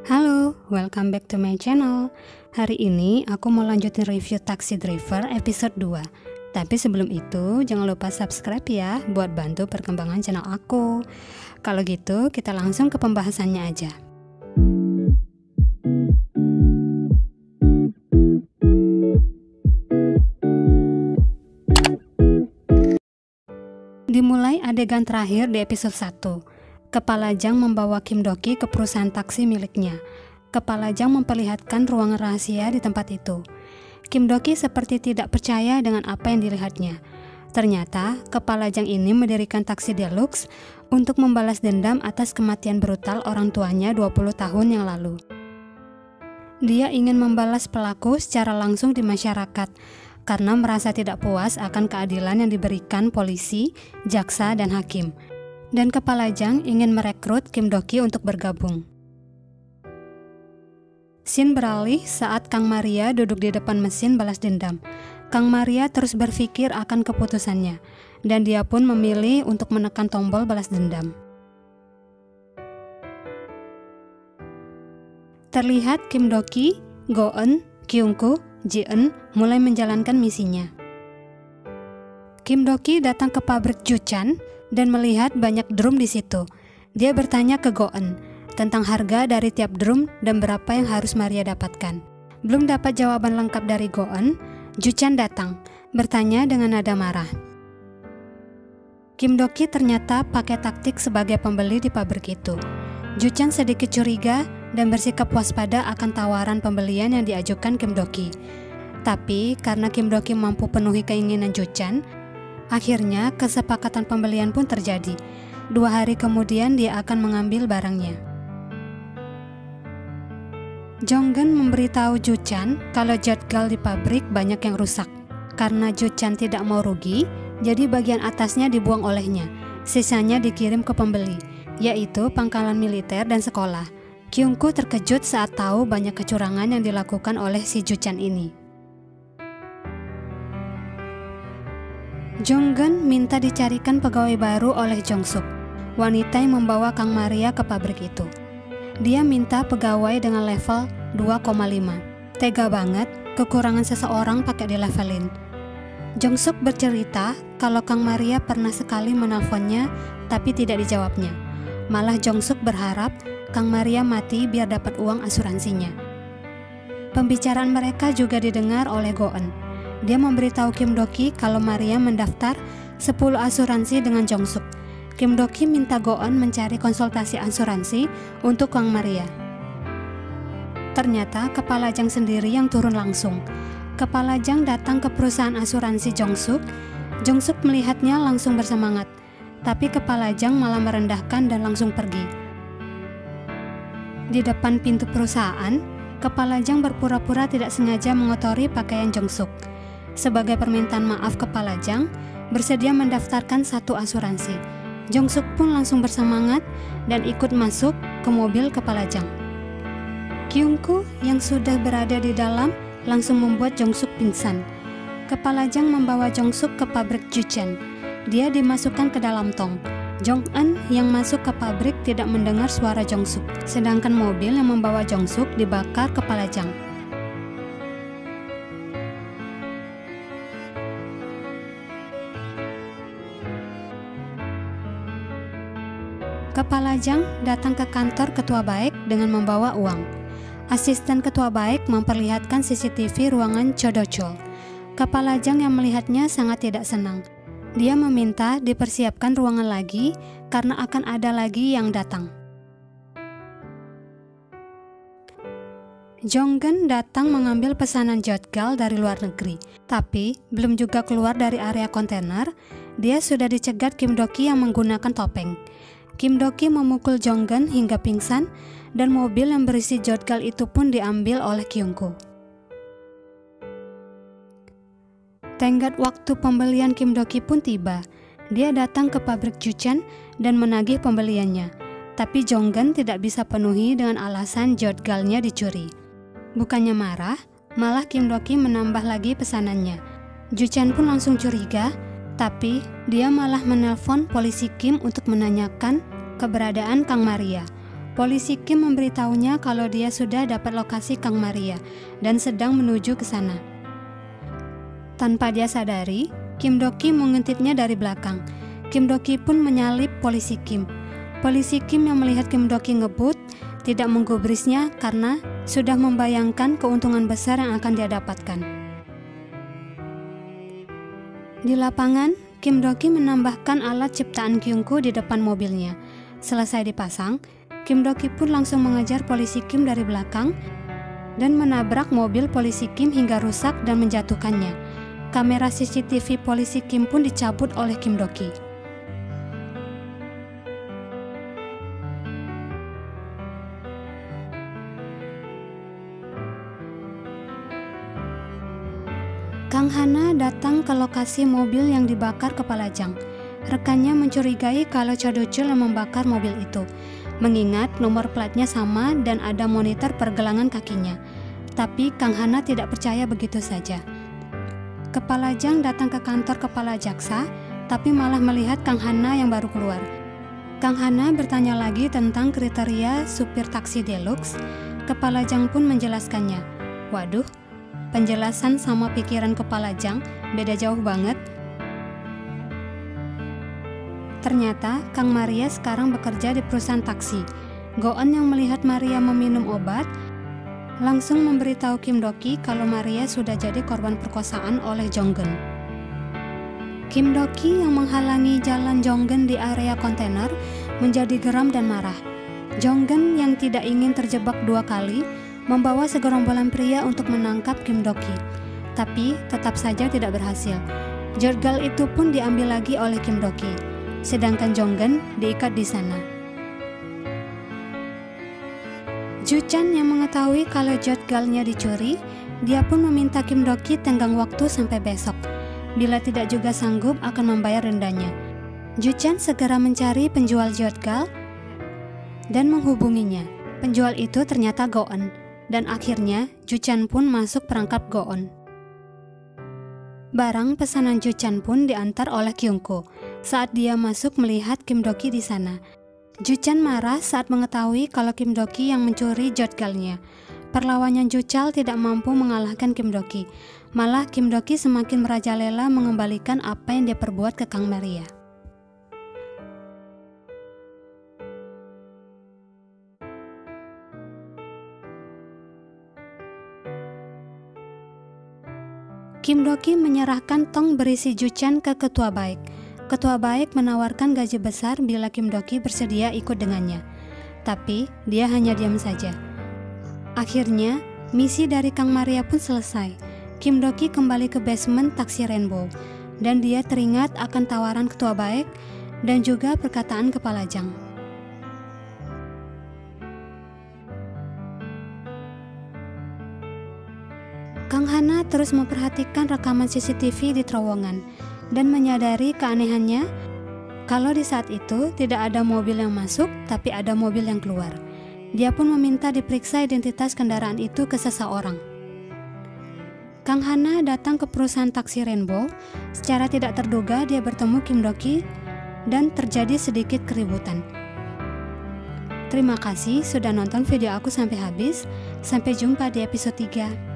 Halo, welcome back to my channel. Hari ini aku mau lanjutin review Taxi Driver episode 2. Tapi sebelum itu, jangan lupa subscribe ya buat bantu perkembangan channel aku. Kalau gitu, kita langsung ke pembahasannya aja. Dimulai adegan terakhir di episode 1. Kepala Jang membawa Kim Doki ke perusahaan taksi miliknya. Kepala Jang memperlihatkan ruangan rahasia di tempat itu. Kim Doki seperti tidak percaya dengan apa yang dilihatnya. Ternyata, Kepala Jang ini mendirikan taksi deluxe untuk membalas dendam atas kematian brutal orang tuanya 20 tahun yang lalu. Dia ingin membalas pelaku secara langsung di masyarakat, karena merasa tidak puas akan keadilan yang diberikan polisi, jaksa, dan hakim. Dan Kepala Jang ingin merekrut Kim Doki untuk bergabung. Scene beralih saat Kang Maria duduk di depan mesin balas dendam. Kang Maria terus berpikir akan keputusannya, dan dia pun memilih untuk menekan tombol balas dendam. Terlihat Kim Doki, Go-eun, Kyungku, Ji-eun mulai menjalankan misinya. Kim Doki datang ke pabrik Juchan dan melihat banyak drum di situ. Dia bertanya ke Go-eun tentang harga dari tiap drum dan berapa yang harus Maria dapatkan. Belum dapat jawaban lengkap dari Go-eun, Juchan datang, bertanya dengan nada marah. Kim Doki ternyata pakai taktik sebagai pembeli di pabrik itu. Juchan sedikit curiga dan bersikap waspada akan tawaran pembelian yang diajukan Kim Doki. Tapi karena Kim Doki mampu penuhi keinginan Juchan, akhirnya kesepakatan pembelian pun terjadi. 2 hari kemudian dia akan mengambil barangnya. Jonggeun memberitahu Juchan kalau jadwal di pabrik banyak yang rusak. Karena Juchan tidak mau rugi, jadi bagian atasnya dibuang olehnya. Sisanya dikirim ke pembeli, yaitu pangkalan militer dan sekolah. Kyungku terkejut saat tahu banyak kecurangan yang dilakukan oleh si Juchan ini. Jonggeun minta dicarikan pegawai baru oleh Jongsuk, wanita yang membawa Kang Maria ke pabrik itu. Dia minta pegawai dengan level 2,5. Tega banget, kekurangan seseorang pakai dilevelin. Jongsuk bercerita kalau Kang Maria pernah sekali menelponnya tapi tidak dijawabnya. Malah Jongsuk berharap Kang Maria mati biar dapat uang asuransinya. Pembicaraan mereka juga didengar oleh Go-eun. Dia memberitahu Kim Doki kalau Maria mendaftar 10 asuransi dengan Jongsuk. Kim Doki minta Go-eun mencari konsultasi asuransi untuk Kang Maria. Ternyata Kepala Jang sendiri yang turun langsung. Kepala Jang datang ke perusahaan asuransi Jongsuk. Jongsuk melihatnya langsung bersemangat, tapi Kepala Jang malah merendahkan dan langsung pergi. Di depan pintu perusahaan, Kepala Jang berpura-pura tidak sengaja mengotori pakaian Jongsuk. Sebagai permintaan maaf, Kepala Jang bersedia mendaftarkan 1 asuransi. Jongsuk pun langsung bersemangat dan ikut masuk ke mobil Kepala Jang. Kyungku yang sudah berada di dalam langsung membuat Jongsuk pingsan. Kepala Jang membawa Jongsuk ke pabrik Juchan. Dia dimasukkan ke dalam tong. Jong-eun yang masuk ke pabrik tidak mendengar suara Jongsuk, sedangkan mobil yang membawa Jongsuk dibakar Kepala Jang. Kepala Jang datang ke kantor Ketua Baik dengan membawa uang. Asisten Ketua Baik memperlihatkan CCTV ruangan Chodochol. Kepala Jang yang melihatnya sangat tidak senang. Dia meminta dipersiapkan ruangan lagi karena akan ada lagi yang datang. Jonggeun datang mengambil pesanan jadgal dari luar negeri, tapi belum juga keluar dari area kontainer, dia sudah dicegat Kim Doki yang menggunakan topeng. Kim Doki memukul Jonggeun hingga pingsan, dan mobil yang berisi jadgal itu pun diambil oleh Kyungku. Tenggat waktu pembelian Kim Doki pun tiba. Dia datang ke pabrik Juchan dan menagih pembeliannya, tapi Jonggeun tidak bisa penuhi dengan alasan jadgalnya dicuri. Bukannya marah, malah Kim Doki menambah lagi pesanannya. Juchan pun langsung curiga, tapi dia malah menelpon polisi Kim untuk menanyakan keberadaan Kang Maria. Polisi Kim memberitahunya kalau dia sudah dapat lokasi Kang Maria dan sedang menuju ke sana. Tanpa dia sadari, Kim Do-ki mengintipnya dari belakang. Kim Do-ki pun menyalip polisi Kim. Polisi Kim yang melihat Kim Do-ki ngebut tidak menggubrisnya karena sudah membayangkan keuntungan besar yang akan dia dapatkan. Di lapangan, Kim Do-ki menambahkan alat ciptaan Kyungko di depan mobilnya. Selesai dipasang, Kim Do-ki pun langsung mengejar polisi Kim dari belakang dan menabrak mobil polisi Kim hingga rusak dan menjatuhkannya. Kamera CCTV polisi Kim pun dicabut oleh Kim Do-ki. Kang Hana datang ke lokasi mobil yang dibakar kepala Jang. Rekannya mencurigai kalau Cha Do-chul yang membakar mobil itu, mengingat nomor platnya sama dan ada monitor pergelangan kakinya. Tapi Kang Hana tidak percaya begitu saja. Kepala Jang datang ke kantor kepala jaksa, tapi malah melihat Kang Hana yang baru keluar. Kang Hana bertanya lagi tentang kriteria supir taksi deluxe. Kepala Jang pun menjelaskannya. Waduh, penjelasan sama pikiran kepala Jang beda jauh banget. Ternyata Kang Maria sekarang bekerja di perusahaan taksi. Go-eun yang melihat Maria meminum obat langsung memberitahu Kim Do-ki kalau Maria sudah jadi korban perkosaan oleh Jong-geun. Kim Do-ki yang menghalangi jalan Jong-geun di area kontainer menjadi geram dan marah. Jong-geun yang tidak ingin terjebak dua kali membawa segerombolan pria untuk menangkap Kim Do-ki, tapi tetap saja tidak berhasil. Jorgal itu pun diambil lagi oleh Kim Do-ki, sedangkan Jong-geun diikat di sana. Ju-chan yang mengetahui kalau Jorgalnya dicuri, dia pun meminta Kim Do-ki tenggang waktu sampai besok. Bila tidak juga sanggup akan membayar dendanya. Ju-chan segera mencari penjual Jorgal dan menghubunginya. Penjual itu ternyata Go-eun, dan akhirnya Ju-chan pun masuk perangkap Go-eun. Barang pesanan Ju-chan pun diantar oleh Kyungko. Saat dia masuk melihat Kim Do-ki di sana, Ju-chan marah saat mengetahui kalau Kim Do-ki yang mencuri Jorgalnya. Perlawanan Ju-chan tidak mampu mengalahkan Kim Do-ki. Malah Kim Do-ki semakin merajalela mengembalikan apa yang dia perbuat ke Kang Maria. Kim Do-ki menyerahkan tong berisi Ju-chan ke ketua baik. Ketua baik menawarkan gaji besar bila Kim Do-ki bersedia ikut dengannya. Tapi dia hanya diam saja. Akhirnya, misi dari Kang Maria pun selesai. Kim Do-ki kembali ke basement taksi Rainbow, dan dia teringat akan tawaran ketua baik dan juga perkataan kepala Jang. Kang Hana terus memperhatikan rekaman CCTV di terowongan dan menyadari keanehannya kalau di saat itu tidak ada mobil yang masuk tapi ada mobil yang keluar. Dia pun meminta diperiksa identitas kendaraan itu ke seseorang. Kang Hana datang ke perusahaan taksi Rainbow. Secara tidak terduga dia bertemu Kim Do-ki dan terjadi sedikit keributan. Terima kasih sudah nonton video aku sampai habis. Sampai jumpa di episode 3.